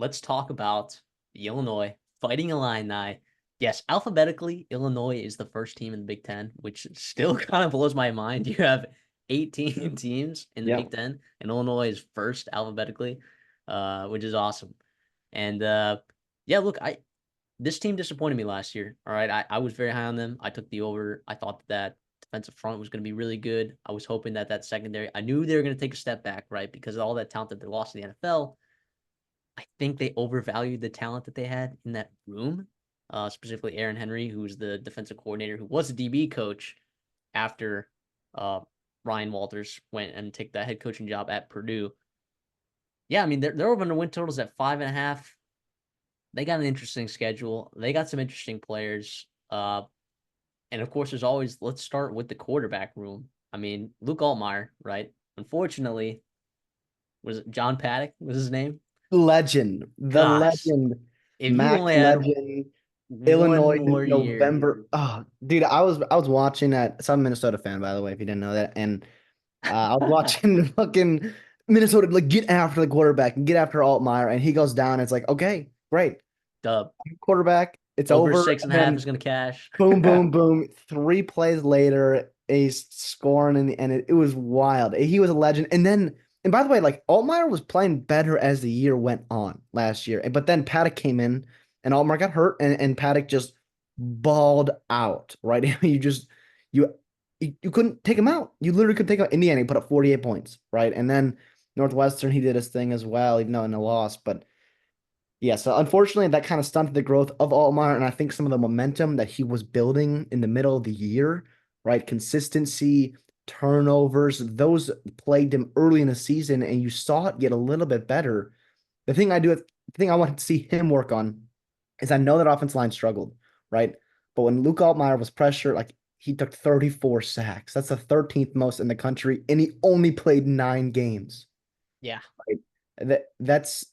let's talk about the Illinois Fighting Illini. Yes, alphabetically, Illinois is the first team in the Big Ten, which still kind of blows my mind. You have 18 teams in the Yeah. Big Ten, and Illinois is first alphabetically, which is awesome. And yeah, look, this team disappointed me last year. All right, I was very high on them. I took the over. I thought that defensive front was going to be really good. I was hoping that secondary. I knew they were going to take a step back, right, because of all that talent that they lost in the NFL. I think they overvalued the talent that they had in that room, specifically Aaron Henry, who's the defensive coordinator, who was a DB coach after Ryan Walters went and took that head coaching job at Purdue. Yeah, I mean, they're over the win totals at 5.5. They got an interesting schedule. They got some interesting players. And of course, there's always, let's start with the quarterback room. I mean, Luke Altmaier, right? Unfortunately, was it John Paddock was his name? Legend, the Gosh, legend, if he Max only had Legend, one Illinois, more year. November. Oh, dude, I was watching that. So I'm a Minnesota fan, by the way, if you didn't know that. And I was watching fucking Minnesota like get after the quarterback and get after Altmaier, and he goes down. It's like, okay, great. Dub. Quarterback, it's Over over. six and And a half is then going to cash. boom, boom, boom. 3 plays later, he's scoring, and it was wild. He was a legend. And by the way, like Altmaier was playing better as the year went on last year. But then Paddock came in, and Altmaier got hurt, and Paddock just balled out. Right, you you couldn't take him out. You literally couldn't take him out. Indiana, he put up 48 points, right? And then Northwestern, he did his thing as well, even though in a loss. But yeah, so unfortunately, that kind of stunted the growth of Altmaier, and I think some of the momentum that he was building in the middle of the year, right? Consistency, turnovers, those plagued him early in the season, and you saw it get a little bit better. The thing I wanted to see him work on is I know that offensive line struggled, right? But when Luke Altmaier was pressured, like he took 34 sacks. That's the 13th most in the country, and he only played 9 games. Yeah. Right? That's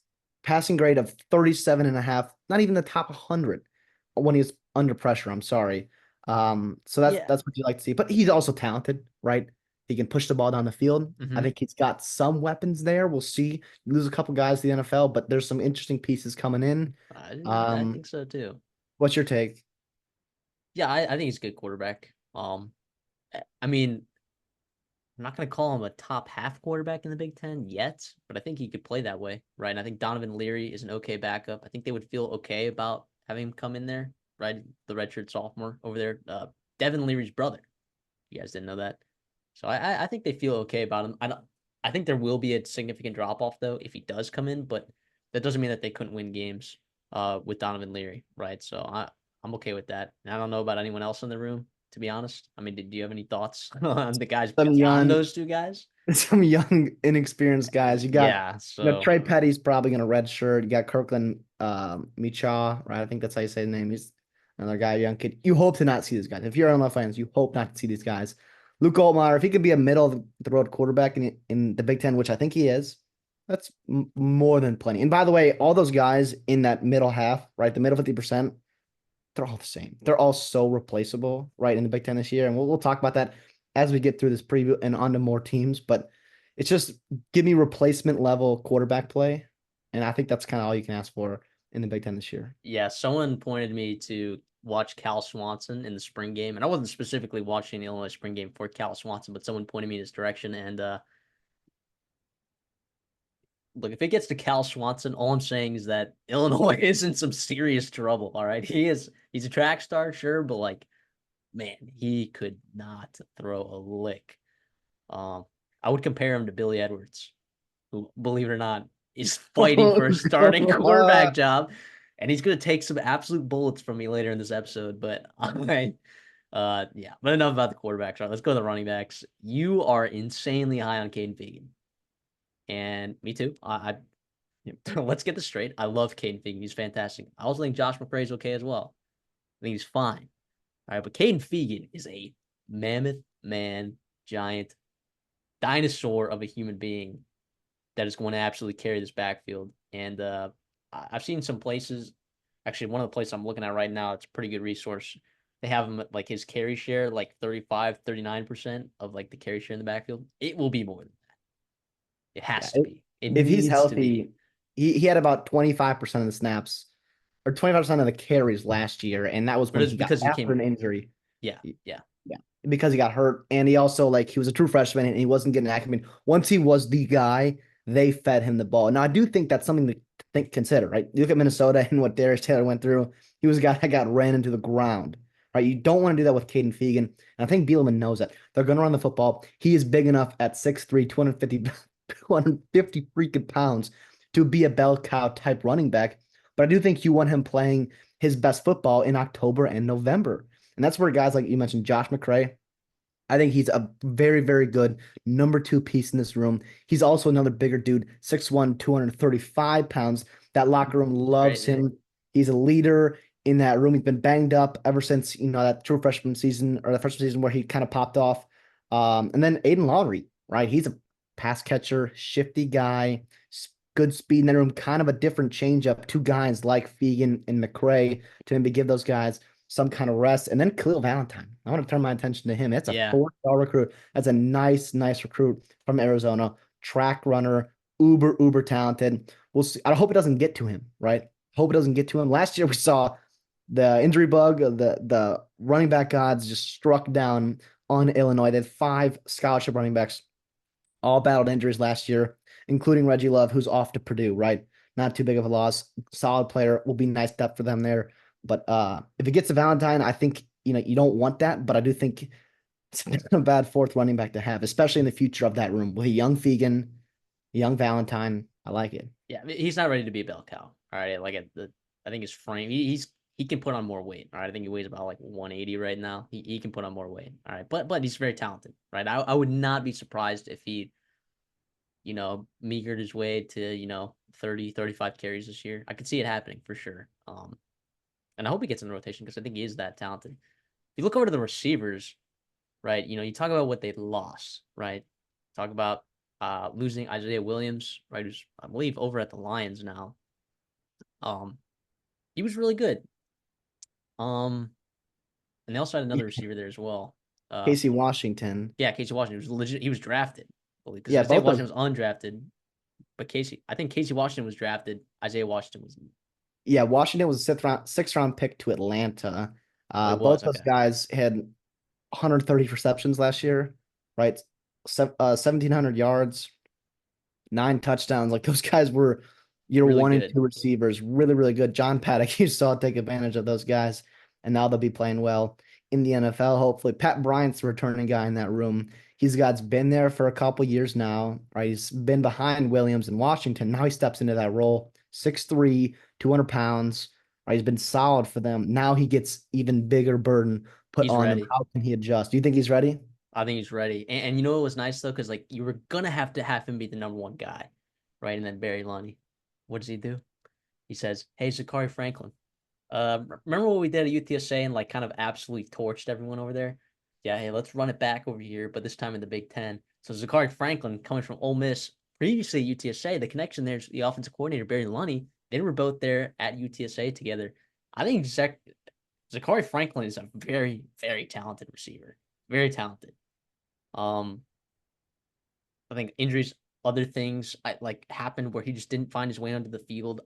passing grade of 37 and a half, not even the top 100 when he's under pressure. I'm sorry. So that's Yeah. that's what you like to see. But he's also talented, right? He can push the ball down the field. I Mm-hmm. think he's got some weapons there. We'll see. You lose a couple guys to the NFL, but there's some interesting pieces coming in. I Um, think so too. what's your take? Yeah, I think he's a good quarterback. I mean, I'm not going to call him a top half quarterback in the Big Ten yet, but I think he could play that way, right? And I think Donovan Leary is an okay backup. I think they would feel okay about having him come in there, right? The redshirt sophomore over there, Devin Leary's brother. You guys didn't know that, so I think they feel okay about him. I think there will be a significant drop off though if he does come in, but that doesn't mean that they couldn't win games with Donovan Leary, right? So I'm okay with that. And I don't know about anyone else in the room, to be honest. I mean, do you have any thoughts on the guys Some beyond young, those two guys? some young, inexperienced guys. Yeah, so Trey Petty's probably gonna redshirt. You got Kirkland Micha, right? I think that's how you say the name. He's another guy, young kid. You hope to not see these guys. If you're Illinois fans, you hope not to see these guys. Luke Altmaier, if he could be a middle of the road quarterback in the Big Ten, which I think he is, that's more than plenty. And by the way, all those guys in that middle half, right, the middle 50%, they're all the same. They're all so replaceable, right, in the Big Ten this year. And we'll talk about that as we get through this preview and onto more teams. But it's just give me replacement level quarterback play. And I think that's kind of all you can ask for in the Big Ten this year. yeah, someone pointed me to watch Cal Swanson in the spring game, and I wasn't specifically watching the Illinois spring game for Cal Swanson, but someone pointed me in his direction, and look, if it gets to Cal Swanson, all I'm saying is that Illinois is in some serious trouble. All right. He's a track star, sure, but like, man, he could not throw a lick. Um, I would compare him to Billy Edwards, who, believe it or not, is fighting for a starting quarterback job. And he's gonna take some absolute bullets from me later in this episode. But yeah, but enough about the quarterbacks. Right, let's go to the running backs. You are insanely high on Caden Fegan. And me too. Let's get this straight. I love Caden Fegan. He's fantastic. I also think Josh McCray's okay as well. I think he's fine. All right, but Caden Fegan is a mammoth man, giant dinosaur of a human being that is going to absolutely carry this backfield. And I've seen some places. Actually, one of the places I'm looking at right now, it's a pretty good resource. They have him at, like, his carry share, like 35, 39% of like the carry share in the backfield. It will be more than that. It Yeah, has to be. It if he's needs to healthy, be. He had about 25% of the snaps or 25% of the carries last year, and that was But when it's he got because he after came. an injury. Yeah, yeah, Yeah, because he got hurt, and he also like he was a true freshman and he wasn't getting acclimated. Once he was the guy, they fed him the ball. Now I do think that's something to consider, right? You look at Minnesota and what Darius Taylor went through. He was a guy that got ran into the ground, right? You don't want to do that with Caden Fegan, and I think Bielema knows that. They're going to run the football. He is big enough at 6'3", 250 freaking pounds to be a bell cow type running back. But I do think you want him playing his best football in October and November. And that's where guys like you mentioned, Josh McCray, I think he's a very, very good number two piece in this room. He's also another bigger dude, 6'1", 235 pounds. That locker room loves right. him. He's a leader in that room. He's been banged up ever since, that true freshman season or the freshman season where he kind of popped off. And then Aiden Lowry, right? He's a pass catcher, shifty guy, good speed in that room, kind of a different changeup. Two guys like Fegan and McCray to maybe give those guys some kind of rest. And then Khalil Valentine. I want to turn my attention to him. That's a Yeah, 4-star recruit. That's a nice, nice recruit from Arizona. Track runner, uber, uber talented. We'll see. I hope it doesn't get to him, right? Hope it doesn't get to him. Last year we saw the injury bug, the running back gods just struck down on Illinois. They had 5 scholarship running backs all battled injuries last year, including Reggie Love, who's off to Purdue, right? Not too big of a loss. Solid player. Will be nice depth for them there. But if it gets to Valentine, I think you don't want that, but I do think it's not a bad fourth running back to have, especially in the future of that room with a young Fegan, young Valentine. I like it. yeah. He's not ready to be a bell cow. All right, like I think his frame. He can put on more weight. All right, I think he weighs about like 180 right now. He can put on more weight. All right, but he's very talented. Right, I would not be surprised if he meagered his way to 30, 35 carries this year. I could see it happening for sure. And I hope he gets in the rotation because I think he is that talented. If you look over to the receivers, right? You talk about what they lost, right? Talk about losing Isaiah Williams, right? Who's I believe over at the Lions now. Um, he was really good. And they also had another receiver there as well. Casey Washington. Yeah, Casey Washington was legit. He was drafted, because Yeah, Isaiah both Washington those. was undrafted, but I think Casey Washington was drafted. Isaiah Washington was. Yeah, Washington was a sixth round pick to Atlanta. Oh, he Both was those okay. guys had 130 receptions last year, right? 1,700 yards, 9 touchdowns. Like those guys were year Really one and good. two receivers, really, really good. John Paddock, you saw take advantage of those guys, and now they'll be playing well in the NFL. Hopefully, Pat Bryant's the returning guy in that room. He's been there for a couple years now, right? He's been behind Williams and Washington. Now he steps into that role, 6'3", 200 pounds. Right? He's been solid for them. Now he gets even bigger burden put He's on him. ready. How can he adjust? Do you think he's ready? I think he's ready. And you know what was nice though, because like you were gonna have to have him be the number one guy, right? And then Barry Lunny, what does he do? He says, "Hey, Zachary Franklin, remember what we did at UTSA and like kind of absolutely torched everyone over there? Yeah, hey, let's run it back over here, but this time in the Big Ten." So Zachary Franklin coming from Ole Miss, previously UTSA, the connection there's the offensive coordinator Barry Lunny. They were both there at UTSA together. I think Zachary Franklin is a very, very talented receiver. Very talented. Um, I think injuries, other things like happened where he just didn't find his way onto the field.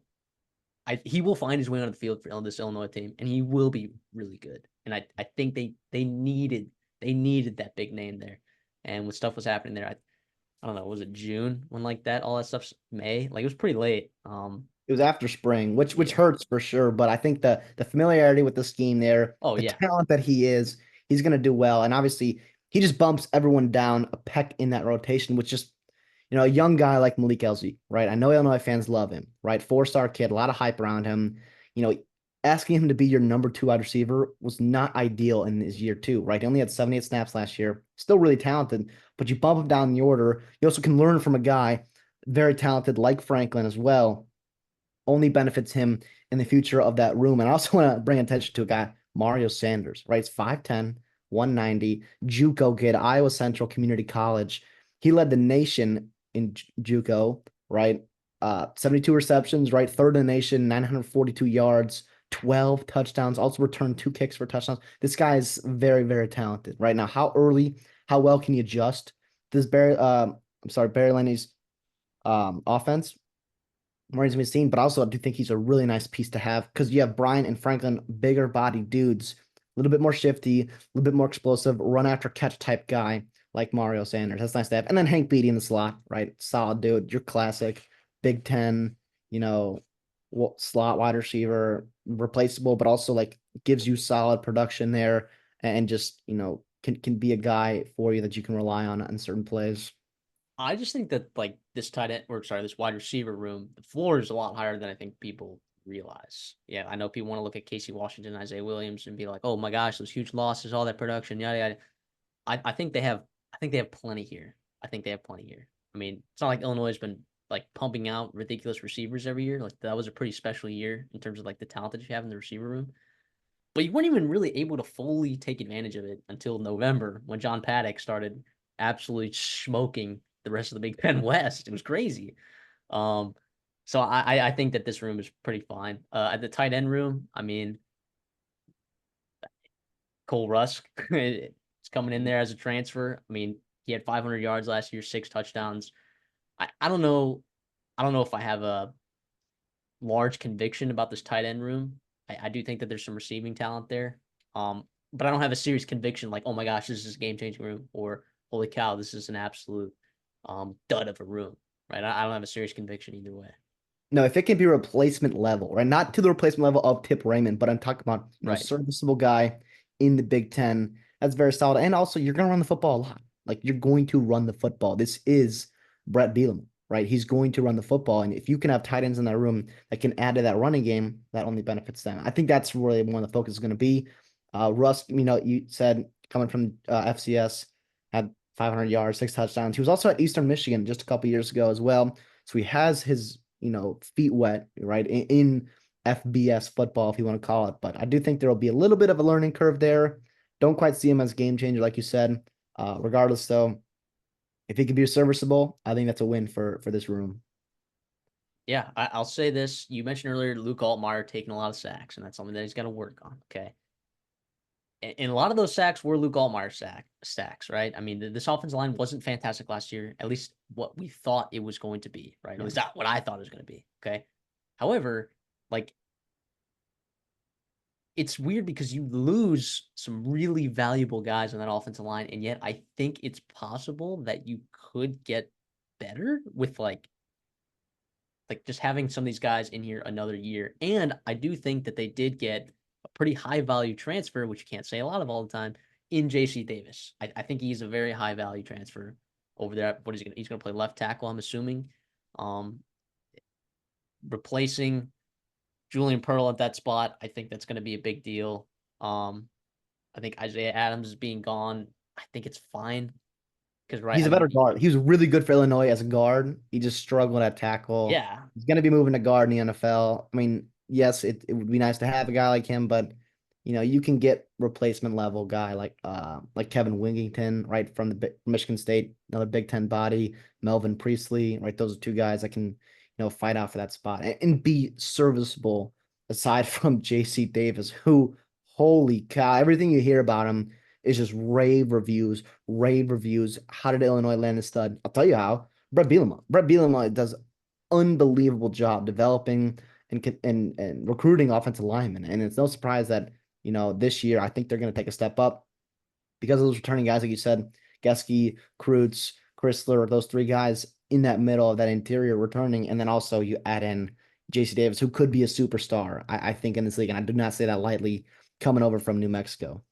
He will find his way onto the field for this Illinois team, and he will be really good. And I think they needed that big name there, and when stuff was happening there, I don't know, was it June when like that all that stuff's May, like it was pretty late. It was after spring, which Yeah. hurts for sure. But I think the familiarity with the scheme there, Oh the yeah, talent that he is, he's going to do well. And obviously, he just bumps everyone down a peck in that rotation, which just a young guy like Malik Elzy, right? I know Illinois fans love him, right? 4-star kid, a lot of hype around him. You know, asking him to be your number 2 wide receiver was not ideal in his year 2, right? He only had 78 snaps last year. Still really talented, but you bump him down in the order. You also can learn from a guy very talented like Franklin as well, only benefits him in the future of that room. And I also want to bring attention to a guy, Mario Sanders, right? He's 5'10", 190, JUCO kid, Iowa Central Community College. He led the nation in JUCO, right? 72 receptions, right? Third in the nation, 942 yards, 12 touchdowns, also returned 2 kicks for touchdowns. This guy is very, very talented right now. How well can you adjust this Barry Lenny's offense? remains to be seen. But also, I do think he's a really nice piece to have because you have Brian and Franklin, bigger body dudes, a little bit more shifty, a little bit more explosive, run after catch type guy like Mario Sanders. That's nice to have. And then Hank Beatty in the slot, right? Solid dude. Your classic Big Ten, you know, slot wide receiver, replaceable, but also like gives you solid production there and just, can be a guy for you that you can rely on certain plays. I just think that like this tight end, or sorry, this wide receiver room, the floor is a lot higher than I think people realize. Yeah, I know people want to look at Casey Washington, Isaiah Williams, and be like, "Oh my gosh, those huge losses, all that production, yada yada." I think they have plenty here. I think they have plenty here. I mean, it's not like Illinois has been like pumping out ridiculous receivers every year. Like that was a pretty special year in terms of like the talent that you have in the receiver room. But you weren't even really able to fully take advantage of it until November when John Paddock started absolutely smoking the rest of the Big Ten West. It was crazy. Um, so I think that this room is pretty fine. At the tight end room, I mean, Cole Rusk is coming in there as a transfer. I mean, he had 500 yards last year, 6 touchdowns. I don't know. I don't know if I have a large conviction about this tight end room. I do think that there's some receiving talent there. But I don't have a serious conviction like, oh my gosh, this is a game changing room, or holy cow, this is an absolute dud of a room. Right. I don't have a serious conviction either way. No, if it can be replacement level, right? Not to the replacement level of Tip Raymond, but I'm talking about, Right. serviceable guy in the Big Ten. That's very solid. And also, you're going to run the football a lot. Like, you're going to run the football. This is Brett Bielema, right? He's going to run the football. And if you can have tight ends in that room that can add to that running game, that only benefits them. I think that's really one of the focus is going to be. Russ, you said coming from FCS, had 500 yards, 6 touchdowns. He was also at Eastern Michigan just a couple years ago as well. So he has his feet wet, right, in FBS football, if you want to call it. But I do think there will be a little bit of a learning curve there. Don't quite see him as game changer, like you said. Regardless, though, if he can be serviceable, I think that's a win for this room. Yeah, I'll say this. You mentioned earlier Luke Altmaier taking a lot of sacks, and that's something that he's got to work on. Okay. And a lot of those sacks were Luke Altmaier stacks, right? I mean, this offensive line wasn't fantastic last year, at least what we thought it was going to be, right? At least not what I thought it was going to be. Okay. However, like it's weird because you lose some really valuable guys on that offensive line, and yet I think it's possible that you could get better with like just having some of these guys in here another year. And I do think that they did get a pretty high value transfer, which you can't say a lot of all the time, in JC Davis. I think he's a very high value transfer over there. What is he gonna he's gonna play left tackle, I'm assuming. Um Replacing Julian Pearl at that spot, I think that's gonna be a big deal. I think Isaiah Adams is being gone. I think it's fine. Because right, He's I a mean, better guard. He was really good for Illinois as a guard. He just struggled at tackle. yeah, He's going to be moving to guard in the NFL. I mean, yes, it would be nice to have a guy like him, but you can get replacement level guy like Kevin Wingington, right, from the Michigan State, another Big Ten body, Melvin Priestley, right? Those are two guys that can, fight out for that spot and be serviceable aside from JC Davis, who, holy cow, everything you hear about him is just rave reviews, rave reviews. How did Illinois land a stud? I'll tell you how. Brett Bielema. Brett Bielema does unbelievable job developing and recruiting offensive linemen. And it's no surprise that, this year I think they're going to take a step up because of those returning guys, like you said, Geske, Kreutz, Chrysler, those three guys in that middle of that interior returning. And then also you add in JC Davis, who could be a superstar, I think, in this league. And I do not say that lightly, coming over from New Mexico.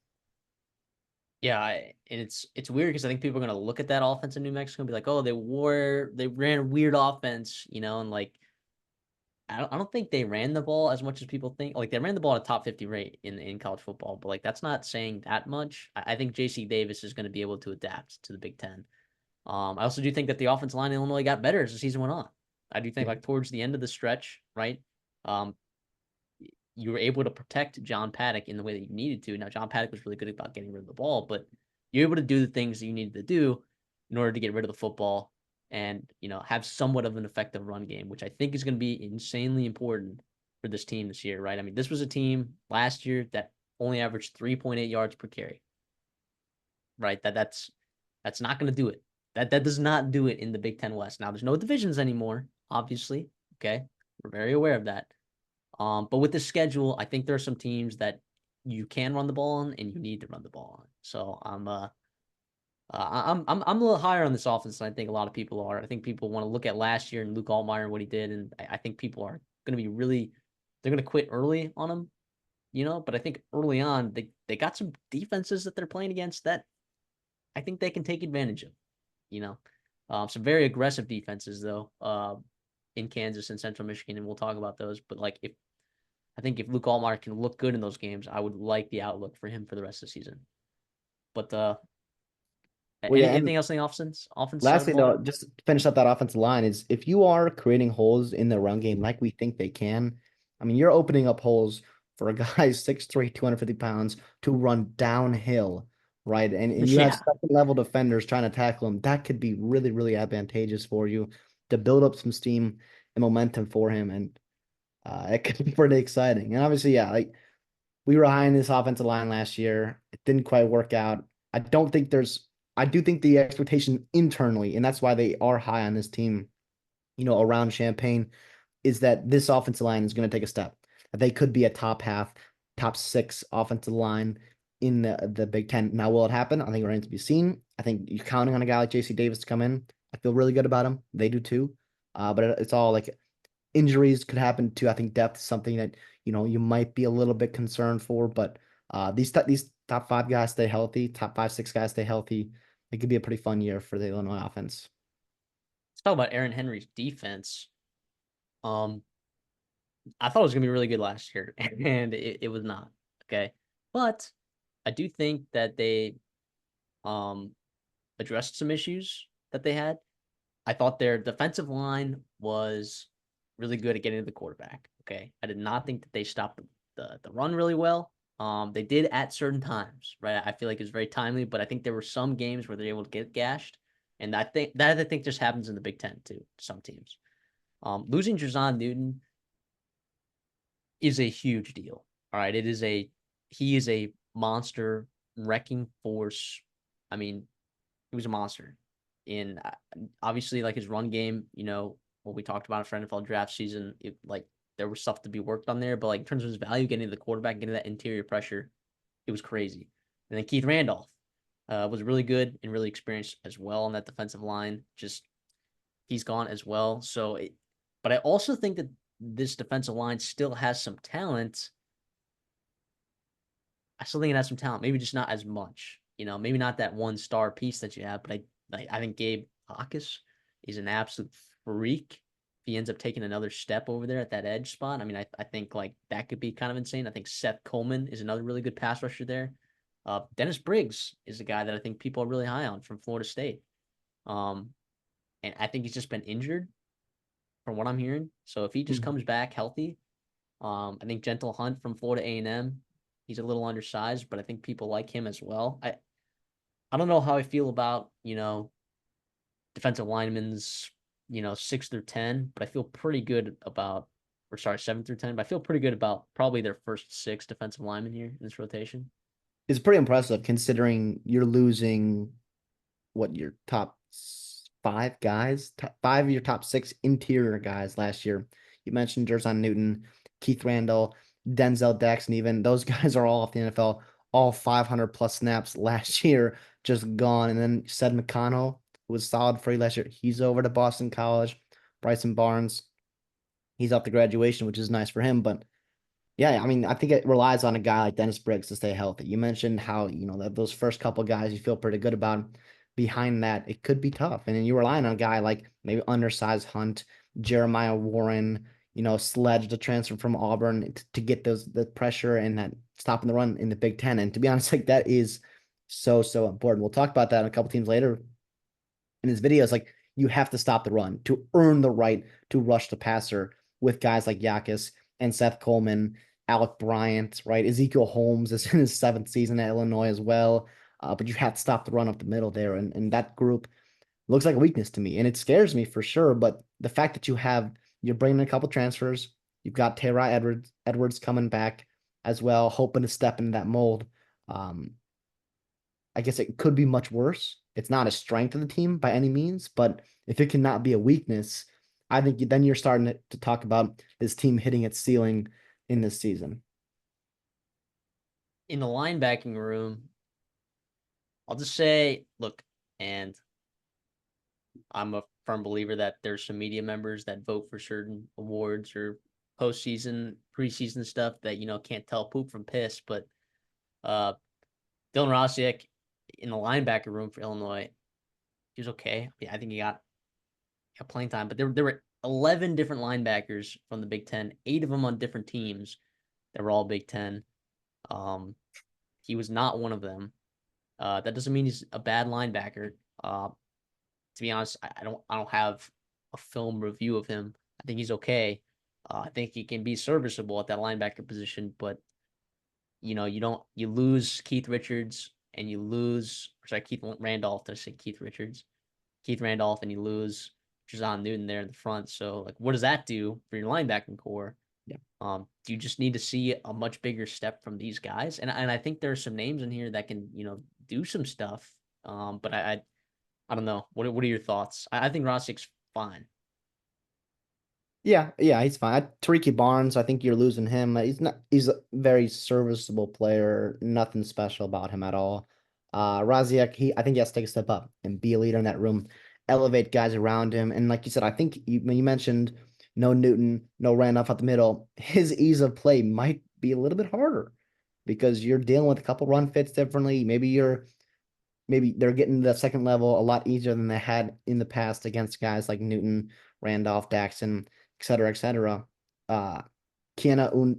yeah, and it's weird because I think people are gonna look at that offense in New Mexico and be like, oh, they ran a weird offense, and like I don't think they ran the ball as much as people think. Like they ran the ball at a top 50 rate in college football, but like that's not saying that much. I think JC Davis is going to be able to adapt to the Big Ten. I also do think that the offensive line in Illinois got better as the season went on. I do think Yeah. like towards the end of the stretch, right? Um, you were able to protect John Paddock in the way that you needed to. Now, John Paddock was really good about getting rid of the ball, but you're able to do the things that you needed to do in order to get rid of the football and, have somewhat of an effective run game, which I think is going to be insanely important for this team this year, right? I mean, this was a team last year that only averaged 3.8 yards per carry, right? That's not going to do it. That does not do it in the Big Ten West. Now, there's no divisions anymore, obviously, okay? We're very aware of that. But with the schedule, I think there are some teams that you can run the ball on and you need to run the ball on. So I'm a little higher on this offense than I think a lot of people are. I think people want to look at last year and Luke Altmaier and what he did, and I think people are going to be really they're going to quit early on him, But I think early on they got some defenses that they're playing against that I think they can take advantage of. You know, some very aggressive defenses though, in Kansas and Central Michigan, and we'll talk about those. But like if Luke Altmaier can look good in those games, I would like the outlook for him for the rest of the season. But Well, yeah, and anything else in the offense side of the lastly, ball? though, just to finish up that offensive line is if you are creating holes in the run game like we think they can, I mean, you're opening up holes for a guy 6'3", 250 pounds to run downhill, right? And you have Yeah, second level defenders trying to tackle him. That could be really, really advantageous for you to build up some steam and momentum for him. And it could be pretty exciting. And obviously, yeah, like we were high in this offensive line last year. It didn't quite work out. I don't think there's, I do think the expectation internally, and that's why they are high on this team, around Champaign, is that this offensive line is going to take a step. They could be a top half, top six offensive line in the Big Ten. Now, will it happen? I think it remains to be seen. I think you're counting on a guy like JC Davis to come in. I feel really good about him. They do too. But it's all like injuries could happen too. I think depth is something that you might be a little bit concerned for, but these top five guys stay healthy, top five, six guys stay healthy. It could be a pretty fun year for the Illinois offense. let's talk about Aaron Henry's defense. Um, I thought it was gonna be really good last year, and it was not. Okay, but I do think that they um addressed some issues that they had. I thought their defensive line was really good at getting to the quarterback. Okay. I did not think that they stopped the run really well. They did at certain times, right? I feel like it's very timely, but I think there were some games where they're able to get gashed. And I think just happens in the Big Ten too, some teams. Losing Jazon Newton is a huge deal. All right. He is a monster wrecking force. I mean, he was a monster. In obviously like his run game, what we talked about for NFL draft season, like there was stuff to be worked on there, but like in terms of his value, getting to the quarterback, getting that interior pressure, it was crazy. And then Keith Randolph was really good and really experienced as well on that defensive line. Just he's gone as well. But I also think that this defensive line still has some talent. I still think it has some talent, maybe just not as much. Maybe not that one star piece that you have, but I think Gabe Hawkes is an absolute freak. If he ends up taking another step over there at that edge spot, I mean, I think like that could be kind of insane. I think Seth Coleman is another really good pass rusher there. Dennis Briggs is a guy that I think people are really high on from Florida State. Um, and I think he's just been injured from what I'm hearing. So if he just Mhm. comes back healthy, I think Gentle Hunt from Florida A&M, he's a little undersized, but I think people like him as well. I don't know how I feel about, defensive linemen's, 6 through 10, but I feel pretty good about, or sorry, 7 through 10, but I feel pretty good about probably their first six defensive linemen here in this rotation. It's pretty impressive considering you're losing your top five guys, five of your top six interior guys last year. You mentioned Jerzon Newton, Keith Randall, Denzel Daxon, even those guys are all off the NFL, all 500 plus snaps last year, just gone. And then Sed McConnell, who was solid for you last year, he's over to Boston College. Bryson Barnes, he's off the graduation, which is nice for him. But yeah, I mean, I think it relies on a guy like Dennis Briggs to stay healthy. You mentioned how, that those first couple guys you feel pretty good about. Behind that, it could be tough. And then you rely on a guy like maybe undersized Hunt, Jeremiah Warren, Sledge, the transfer from Auburn to get the pressure and that stopping the run in the Big Ten. And to be honest, like that is so, so important. We'll talk about that in a couple teams later in his videos. Like you have to stop the run to earn the right to rush the passer with guys like Yakis and Seth Coleman, Alec Bryant, right? Ezekiel Holmes is in his seventh season at Illinois as well. But you have to stop the run up the middle there. And that group looks like a weakness to me. And it scares me for sure. But the fact that you're bringing in a couple transfers, you've got Tayrai Edwards coming back as well, hoping to step into that mold. Um, I guess it could be much worse. It's not a strength of the team by any means, but if it cannot be a weakness, I think then you're starting to talk about this team hitting its ceiling in this season. In the linebacking room, I'll just say, look, and I'm a firm believer that there's some media members that vote for certain awards or postseason, preseason stuff that can't tell poop from piss. But uh, Dylan Rosiak in the linebacker room for Illinois, he was okay. Yeah, I think he got playing time, but there were 11 different linebackers from the Big Ten, 8 of them on different teams that were all Big Ten. Um, he was not one of them. That doesn't mean he's a bad linebacker. To be honest, I don't have a film review of him. I think he's okay. I think he can be serviceable at that linebacker position, but you lose Keith Richards and you lose sorry Keith Randolph. Did I say Keith Richards? Keith Randolph and you lose Jazon Newton there in the front. So like, what does that do for your linebacking core? Yeah. Do you just need to see a much bigger step from these guys? And I think there are some names in here that can do some stuff. But I don't know. What are your thoughts? I think Rossick's fine. Yeah, he's fine. Tariq Barnes, I think you're losing him. He's a very serviceable player. Nothing special about him at all. Raziak, I think he has to take a step up and be a leader in that room, elevate guys around him. And like you said, I think when you mentioned no Newton, no Randolph at the middle, his ease of play might be a little bit harder because you're dealing with a couple run fits differently. Maybe they're getting to the second level a lot easier than they had in the past against guys like Newton, Randolph, Daxon, et cetera, et cetera. Uh, Kiana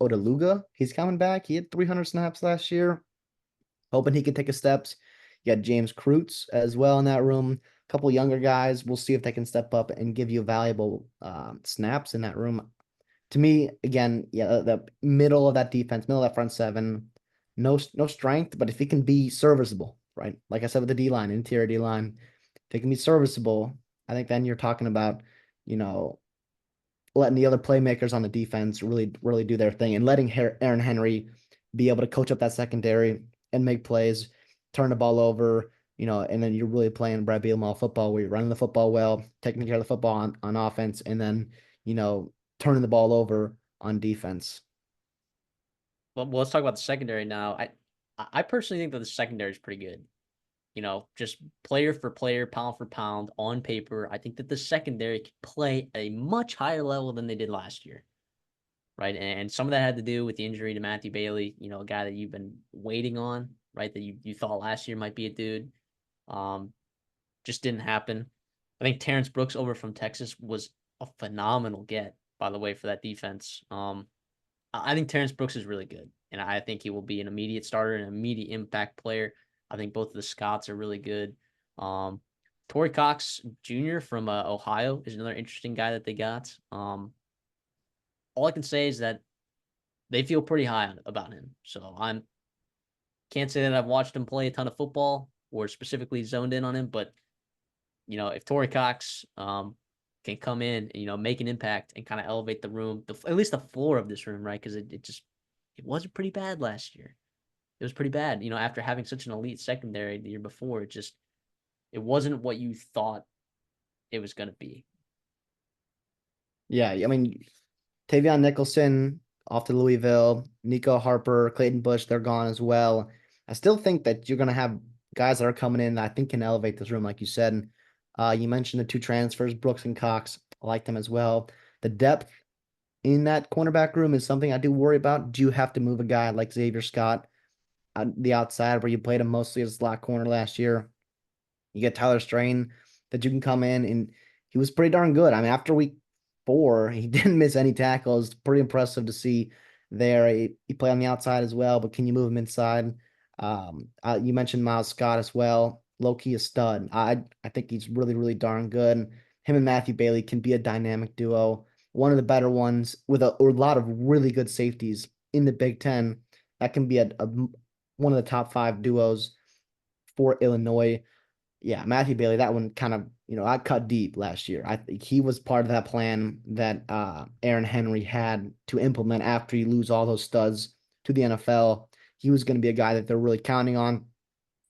Odaluga, he's coming back. He had 300 snaps last year. Hoping he can take a steps. You got James Kreutz as well in that room. A couple younger guys. We'll see if they can step up and give you valuable snaps in that room. To me, again, yeah, the middle of that defense, middle of that front seven, no strength, but if he can be serviceable, right? Like I said with the D line, interior D line, if it can be serviceable, I think then you're talking about, you know, letting the other playmakers on the defense really do their thing and letting Aaron Henry be able to coach up that secondary and make plays, turn the ball over, and then you're really playing Brad Bielema football where you're running the football well, taking care of the football on offense, and then, turning the ball over on defense. Well, let's talk about the secondary now. I personally think that the secondary is pretty good. Just player for player, pound for pound, on paper, I think that the secondary could play a much higher level than they did last year, right? And some of that had to do with the injury to Matthew Bailey, a guy that you've been waiting on, right? That you thought last year might be a dude. Um, just didn't happen. I think Terrence Brooks over from Texas was a phenomenal get, by the way, for that defense. I think Terrence Brooks is really good, and I think he will be an immediate starter and an immediate impact player. I think both of the Scotts are really good. Torrey Cox Jr. from Ohio is another interesting guy that they got. All I can say is that they feel pretty high about him. So I can't say that I've watched him play a ton of football or specifically zoned in on him, but if Torrey Cox can come in and make an impact and kind of elevate the room, at least the floor of this room, right? Because it wasn't pretty bad last year. It was pretty bad, after having such an elite secondary the year before. It wasn't what you thought it was going to be. Yeah, I mean, Tavion Nicholson off to Louisville, Nico Harper, Clayton Bush, they're gone as well. I still think that you're going to have guys that are coming in that I think can elevate this room, like you said. You mentioned the two transfers, Brooks and Cox. I like them as well. The depth in that cornerback room is something I do worry about. Do you have to move a guy like Xavier Scott on the outside where you played him mostly as a slot corner last year? You get Tyler Strain that you can come in, and he was pretty darn good. I mean, after week 4, he didn't miss any tackles. Pretty impressive to see there. He played on the outside as well, but can you move him inside? You mentioned Miles Scott as well. Low key a stud. I think he's really darn good. Him and Matthew Bailey can be a dynamic duo. One of the better ones with a lot of really good safeties in the Big Ten. That can be one of the top 5 duos for Illinois. Yeah, Matthew Bailey, that one kind of, I cut deep last year. I think he was part of that plan that Aaron Henry had to implement after you lose all those studs to the NFL. He was going to be a guy that they're really counting on.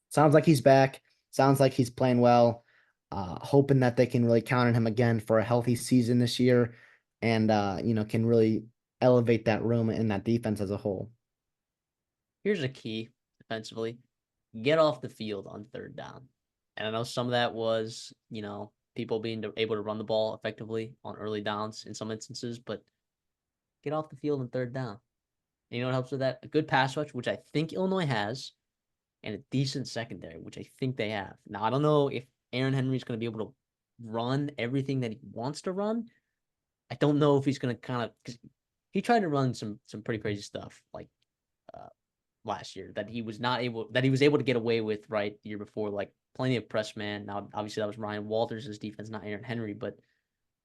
Sounds like he's back. Sounds like he's playing well. hoping that they can really count on him again for a healthy season this year and, can really elevate that room and that defense as a whole. Here's a key defensively: get off the field on third down. And I know some of that was, people being able to run the ball effectively on early downs in some instances, but get off the field on third down. And you know what helps with that? A good pass rush, which I think Illinois has, and a decent secondary, which I think they have. Now, I don't know if Aaron Henry's going to be able to run everything that he wants to run. I don't know if he's going to because he tried to run some pretty crazy stuff like uh, last year that he was able to get away with right the year before, like plenty of press man. Now, obviously, that was Ryan Walters' defense, not Aaron Henry, but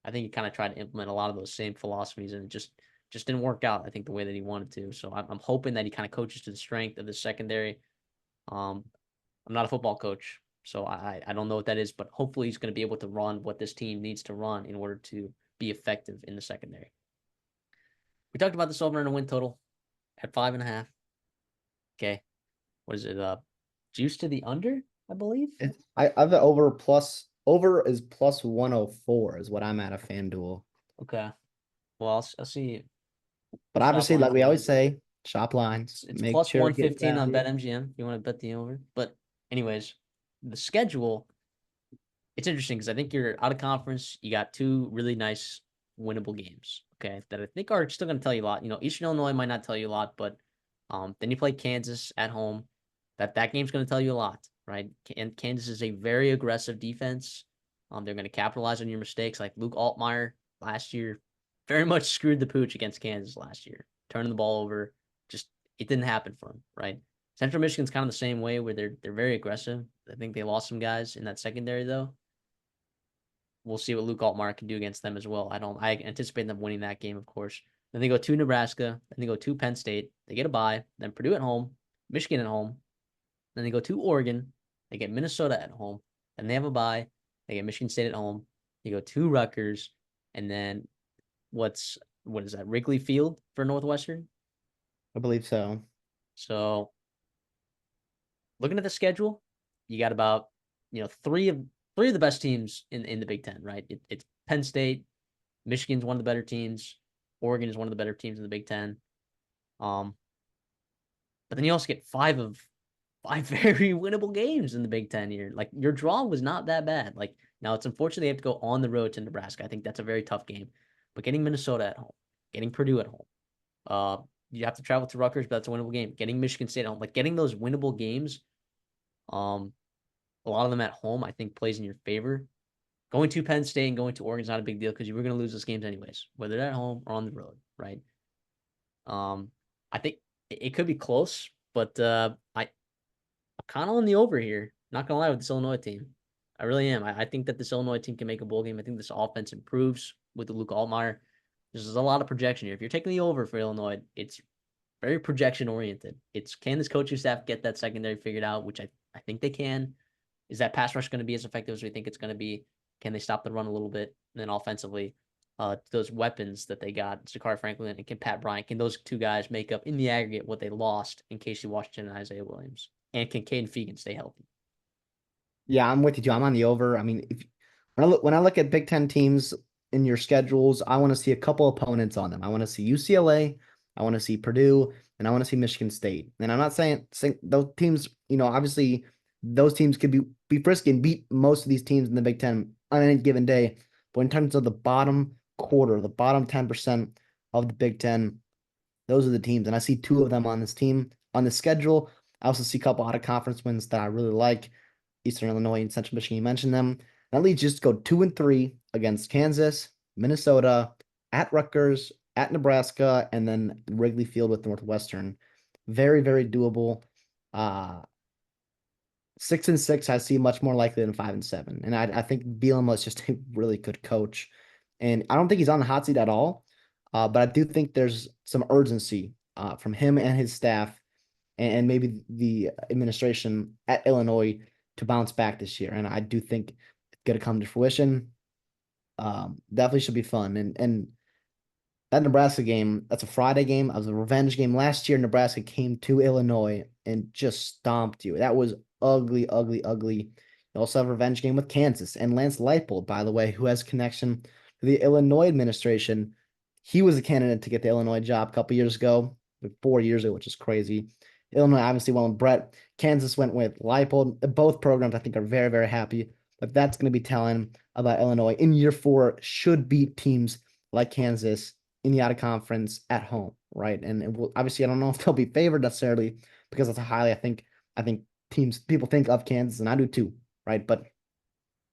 I think he kind of tried to implement a lot of those same philosophies, and it just didn't work out, I think, the way that he wanted to. So I'm hoping that he kind of coaches to the strength of the secondary. I'm not a football coach, so I don't know what that is, but hopefully he's going to be able to run what this team needs to run in order to be effective in the secondary. We talked about this over in a win total at 5.5. Okay. What is it? Juice to the under, I believe. I've over is plus 104 is what I'm at a FanDuel. Okay. Well, I'll see. But obviously, like we always say, shop lines. It's Make plus sure 115 on BetMGM if you want to bet the over. But anyways, the schedule, it's interesting because I think you're out of conference. You got two really nice winnable games, okay, that I think are still going to tell you a lot. Eastern Illinois might not tell you a lot, but then you play Kansas at home. That game's going to tell you a lot, right? And Kansas is a very aggressive defense. They're going to capitalize on your mistakes. Like Luke Altmaier last year, very much screwed the pooch against Kansas last year, turning the ball over. Just it didn't happen for him, right? Central Michigan's kind of the same way where they're very aggressive. I think they lost some guys in that secondary though. We'll see what Luke Altmaier can do against them as well. I anticipate them winning that game, of course. Then they go to Nebraska, then they go to Penn State. They get a bye, then Purdue at home, Michigan at home. Then they go to Oregon. They get Minnesota at home. Then they have a bye. They get Michigan State at home. They go to Rutgers, and then what is that? Wrigley Field for Northwestern. I believe so. So, looking at the schedule, you got about three of the best teams in the Big Ten, right? It's Penn State, Michigan's one of the better teams, Oregon is one of the better teams in the Big Ten. But then you also get five very winnable games in the Big Ten here. Like your draw was not that bad. Like now it's unfortunate they have to go on the road to Nebraska. I think that's a very tough game. But getting Minnesota at home, getting Purdue at home, you have to travel to Rutgers, but that's a winnable game. Getting Michigan State at home, like getting those winnable games, a lot of them at home, I think plays in your favor. Going to Penn State and going to Oregon is not a big deal because you were going to lose those games anyways, whether they're at home or on the road, right? I think it could be close, but I'm kind of on the over here. Not gonna lie with this Illinois team, I really am. I think that this Illinois team can make a bowl game. I think this offense improves with the Luke Altmaier. There's a lot of projection here. If you're taking the over for Illinois, it's very projection oriented. Can this coaching staff get that secondary figured out, which I think they can. Is that pass rush going to be as effective as we think it's going to be? Can they stop the run a little bit? And then offensively, those weapons that they got, Zakari Franklin and can Pat Bryant, can those two guys make up in the aggregate what they lost in Casey Washington and Isaiah Williams? And can Caden Fegan stay healthy? Yeah, I'm with you too. I'm on the over. I mean, when I look at Big Ten teams in your schedules, I want to see a couple opponents on them. I want to see UCLA, I want to see Purdue, and I want to see Michigan State. And I'm not saying those teams, obviously those teams could be frisky and beat most of these teams in the Big Ten on any given day. But in terms of the bottom quarter, the bottom 10% of the Big Ten, those are the teams. And I see two of them on this schedule. I also see a couple out of conference wins that I really like. Eastern Illinois and Central Michigan, you mentioned them. That leads just to go 2-3 against Kansas, Minnesota, at Rutgers, at Nebraska, and then Wrigley Field with Northwestern. Very, very doable. 6-6, I see much more likely than 5-7. And I think Bielema is just a really good coach. And I don't think he's on the hot seat at all. But I do think there's some urgency from him and his staff and maybe the administration at Illinois to bounce back this year. And I do think it's going to come to fruition. Definitely should be fun. And that Nebraska game, that's a Friday game. It was a revenge game. Last year, Nebraska came to Illinois and just stomped you. That was ugly, ugly, ugly. They also have a revenge game with Kansas and Lance Leipold, by the way, who has connection to the Illinois administration. He was a candidate to get the Illinois job a couple years ago, like 4 years ago, which is crazy. Illinois obviously went with Brett. Kansas went with Leipold. Both programs, I think, are very, very happy. But that's going to be telling about Illinois in year 4 should beat teams like Kansas in the out of conference at home, right? And obviously, I don't know if they'll be favored necessarily because that's a highly, I think teams people think of Kansas, and I do too, right? But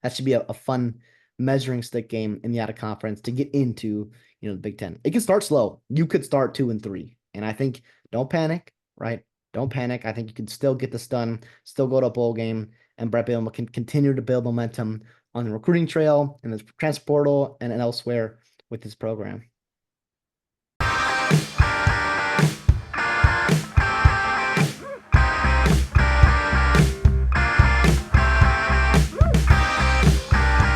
that should be a fun measuring stick game in the out of conference to get into, the Big Ten. It can start slow. You could start 2-3, and I think don't panic, right? Don't panic. I think you can still get this done, still go to a bowl game, and Brett Bielema can continue to build momentum on the recruiting trail and the transfer portal and elsewhere with his program.